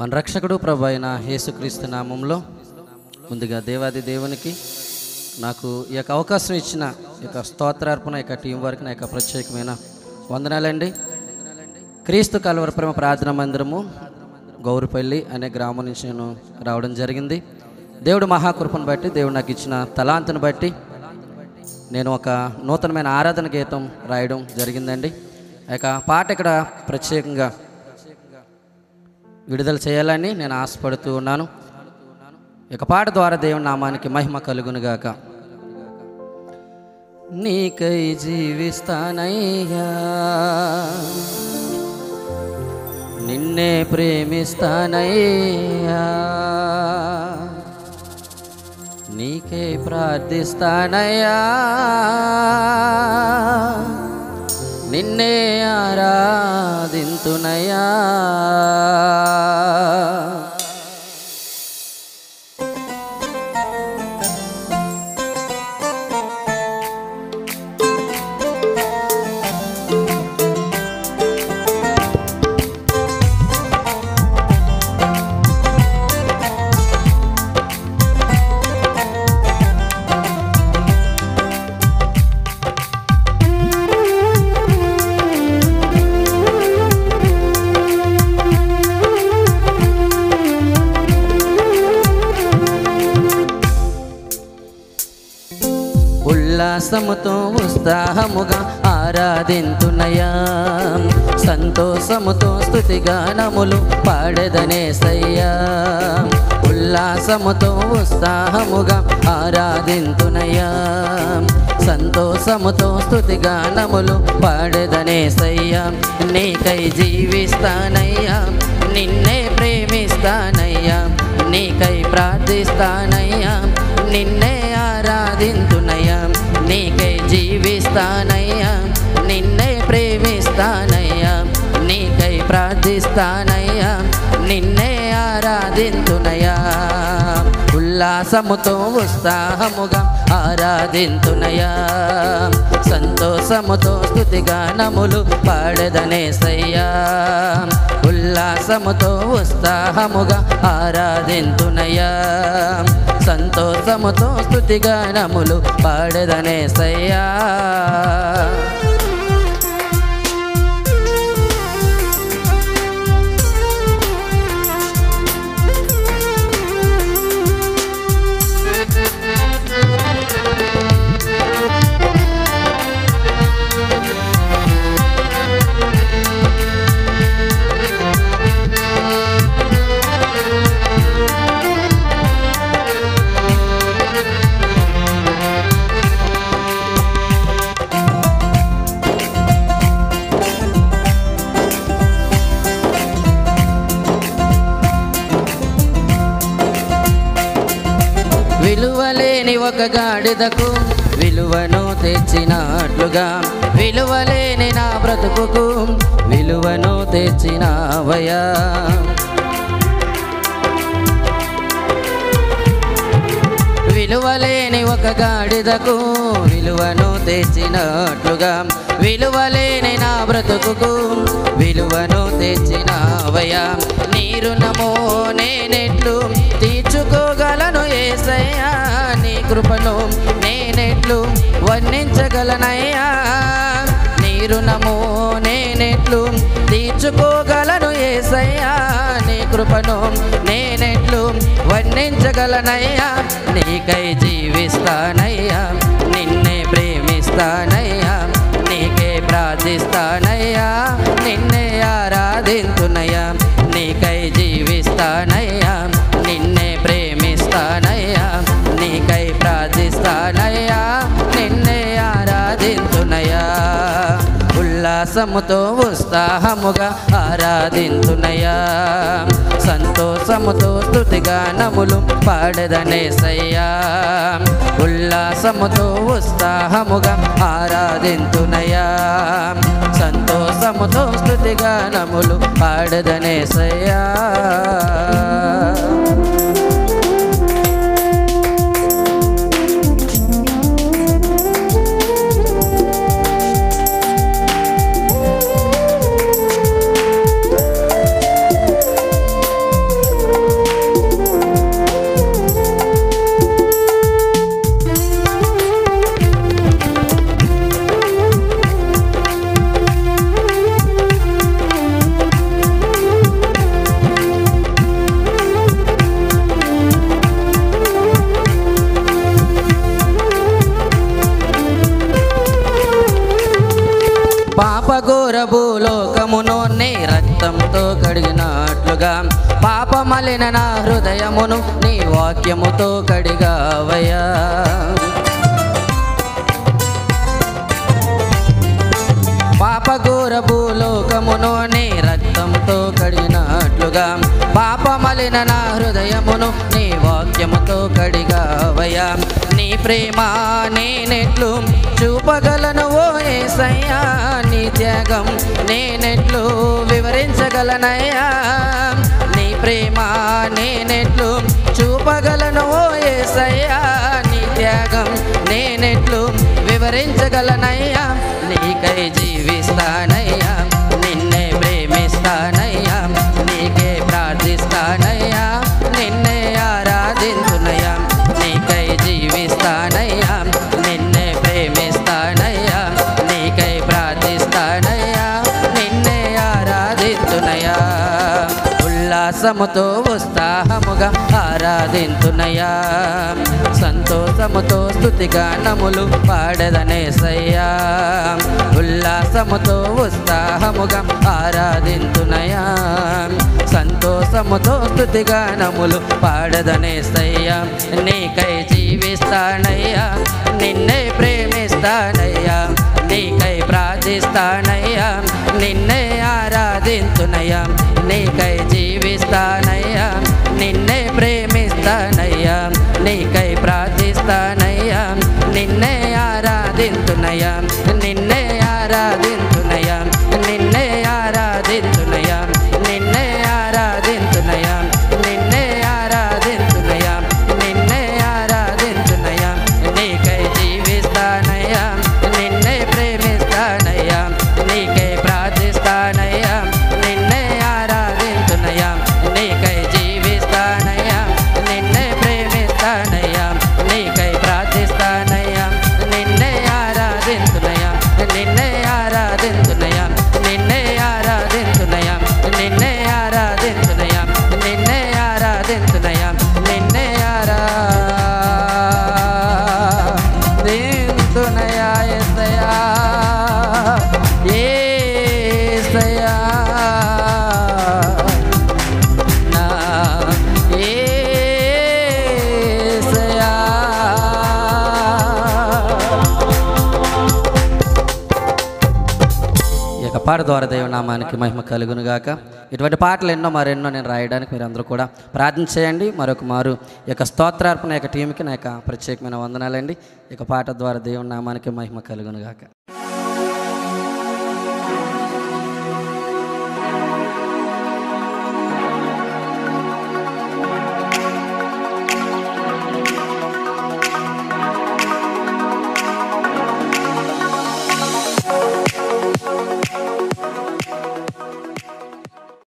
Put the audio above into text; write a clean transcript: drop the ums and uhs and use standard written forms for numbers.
మన రక్షకుడు ప్రభు అయిన యేసుక్రీస్తు నామంలో ముందుగా దేవాది దేవునికి నాకు ఈ యొక్క అవకాశం ఇచ్చిన ఈ యొక్క స్తోత్రార్పణ ఈ యొక్క టీం వర్క్ నా యొక్క ప్రత్యేకమైన వందనాలండి. క్రీస్తు కల్వరి ప్రేమ ప్రార్థనా మందిరము గౌరిపల్లి అనే గ్రామం నుంచి నేను రావడం జరిగింది. దేవుడు మహాకృపను బట్టి, దేవుడు నాకు ఇచ్చిన తలాంతును బట్టి నేను ఒక నూతనమైన ఆరాధన గీతం రాయడం జరిగిందండి. ఆ యొక్క పాట ఇక్కడ ప్రత్యేకంగా విడుదల చేయాలని నేను ఆశపడుతూ ఉన్నాను. ఈ యొక్క పాట ద్వారా దేవుని నామానికి మహిమ కలుగునుగాక. నీకై జీవిస్తానయ్యా, నిన్నే ప్రేమిస్తానయ్యా, నీకే ప్రార్థిస్తానయ్యా, నిన్నే ఆరాధింతునయ్యా. ఉల్లాసముతో ఉత్సాహముగా ఆరాధింతునయ్యా, సంతోషముతో స్తుతిగానములు పాడెదనేసయ్యా. ఉల్లాసముతో ఉత్సాహముగా ఆరాధింతునయ్యా, సంతోషముతో స్తుతిగానములు పాడెదనేసయ్యా. నీకై జీవిస్తానయ్యా, నిన్నే ప్రేమిస్తానయ్యా, నీకై ప్రార్థిస్తానయ్యా, నిన్నే ఆరాధింతునయ్యా. నీకై జీవిస్తానయ్యా, నిన్నే ప్రేమిస్తానయ్యా, నీకై ప్రార్థిస్తానయ్యా, నిన్నే ఆరాధింతునయ్యా. ఉల్లాసముతో ఉత్సాహముగా ఆరాధింతునయ్యా, సంతోషముతో స్తుతిగానములు పాడెదనేసయ్యా. ఉల్లాసముతో ఉత్సాహముగా ఆరాధింతునయ్యా, సంతోషముతో స్తుతిగానములు పాడెదనేసయ్యా. విలువలేని ఒక గాడిదకు విలువను తెచ్చినట్లుగా, విలువలేని నా బ్రతుకుకు విలువను తెచ్చినావయ్యా. విలువలేని ఒక గాడిదకు విలువను తెచ్చినట్లుగా, విలువలేని నా బ్రతుకుకు విలువను తెచ్చినావయ్యా. నీ రుణమో నేనెట్లు తీర్చుకోగలను యేసయ్యా, నీ కృపను నేనెట్లు వర్ణించగలనయ్యా. నీ రుణము నేనెట్లు తీర్చుకోగలను యేసయ్యా, నీ కృపను నేనెట్లు వర్ణించగలనయ్యా. నీకై జీవిస్తానయ్యా, నిన్నే ప్రేమిస్తానయ్యా, నీకే ప్రార్థిస్తానయ్యా, నిన్నే ఆరాధింతునయ్యా. నీకై జీవిస్తానయ్యా, నిన్నే ప్రేమిస్తానయ్యా, నీకై ప్రార్థిస్తానయ్యా, నిన్నే ఆరాధింతునయ్యా. ఉల్లాసముతో ఉత్సాహముగా ఆరాధింతునయ్యా, సంతోషముతో స్తుతిగానములు పాడెదనేసయ్యా. ఉల్లాసముతో ఉత్సాహముగా ఆరాధింతునయ్యా, సంతోషముతో స్తుతిగానములు పాడెదనేసయ్యా. పాపఘోర భూలోకమును నీ రక్తంతో కడిగినట్లుగా పాపమలిన నా హృదయమును నీ వాక్యముతో కడిగావయ్యా. పాపఘోర భూలోకమును నీ రక్తంతో కడిగినట్లుగా పాపమలిన నా హృదయమును నీ వాక్యముతో కడిగావయ్యా. నీ ప్రేమ నేనెట్లు చూపగలను ఓ యేసయ్యా, నీ త్యాగం నేనెట్లు వివరించగలనయ్యా. నీ ప్రేమ నేనెట్లు చూపగలను ఓ యేసయ్యా, నీ త్యాగం నేనెట్లు వివరించగలనయ్యా. నీకై జీవిస్తానయ్యా, నిన్నే ప్రేమిస్తానయ్యా, నీకే ప్రార్థిస్తానయ్యా, నిన్నే ఆరాధించునయ్యా. నీకై జీవిస్తానయ్యా, నిన్నే ప్రేమిస్తానయ్యా, నీకై ప్రార్థిస్తానయ్యా, నిన్నే ఆరాధించునయ్యా. ఉల్లాసముతో ఉత్సాహముగా ఆరాధించునయ్యా, సంతోషముతో స్తుతిగానములు పాడెదనేసయ్యా. ఉల్లాసముతో ఉత్సాహముగా ఆరాధించునయ్యా, సంతోషముతో స్తుతిగానములు పాడెదనేసయ్యా. నీకై జీవిస్తానయ్యా, నిన్నే ప్రేమిస్తానయ్యా, నీకై ప్రార్థిస్తానయ్యా, నిన్నే ఆరాధించునయ్యా. నీకై జీవిస్తానయ్యా, నిన్నే ప్రేమిస్తానయ్యా, నీకై ప్రార్థిస్తానయ్యా, నిన్నే ఆరాధించునయ్యా, నిన్నే ఆరాధించునయ్యా, నిన్నే ఆరాధించునయ్యా, నిన్నే ఆరాధించునయ్యా, నిన్నే ఆరాధించునయ్యా, నిన్నే ఆరాధించునయ్యా. నీకై జీవిస్తానయ్యా, నిన్నే ప్రేమిస్తానయ్యా, నీకై ప్రార్థిస్తానయ్యా, నిన్నే ఆరాధించునయ్యా. నీకై జీవిస్తానయ్యా, నిన్నే ప్రేమిస్తానయ్యా, నీకై ప్రార్థిస్తానయ్యా, నిన్నే ఆరాధించునయ్యా, నిన్నే ఆరాధించునయ్యా, నిన్నే ఆరాధించునయ్యా, నిన్నే ఆరాధించునయ్యా, నిన్నే ఆరాధించునయ్యా, నిన్నే ఆరాధించునయ్యా. యేసయ్యా, యేసయ్యా, నా యేసయ్యా. ఈ యొక్క పాట ద్వారా దైవనామానికి మహిమ కలుగును గాక. ఇటువంటి పాటలు ఎన్నో మరెన్నో నేను రాయడానికి మీరు అందరూ కూడా ప్రార్థన చేయండి. మరొక మారు ఈ యొక్క స్తోత్రార్పణ యొక్క టీంకి నా యొక్క ప్రత్యేకమైన వందనాలండి. ఈ యొక్క పాట ద్వారా దేవుని నామానికి మహిమ కలుగును గాక.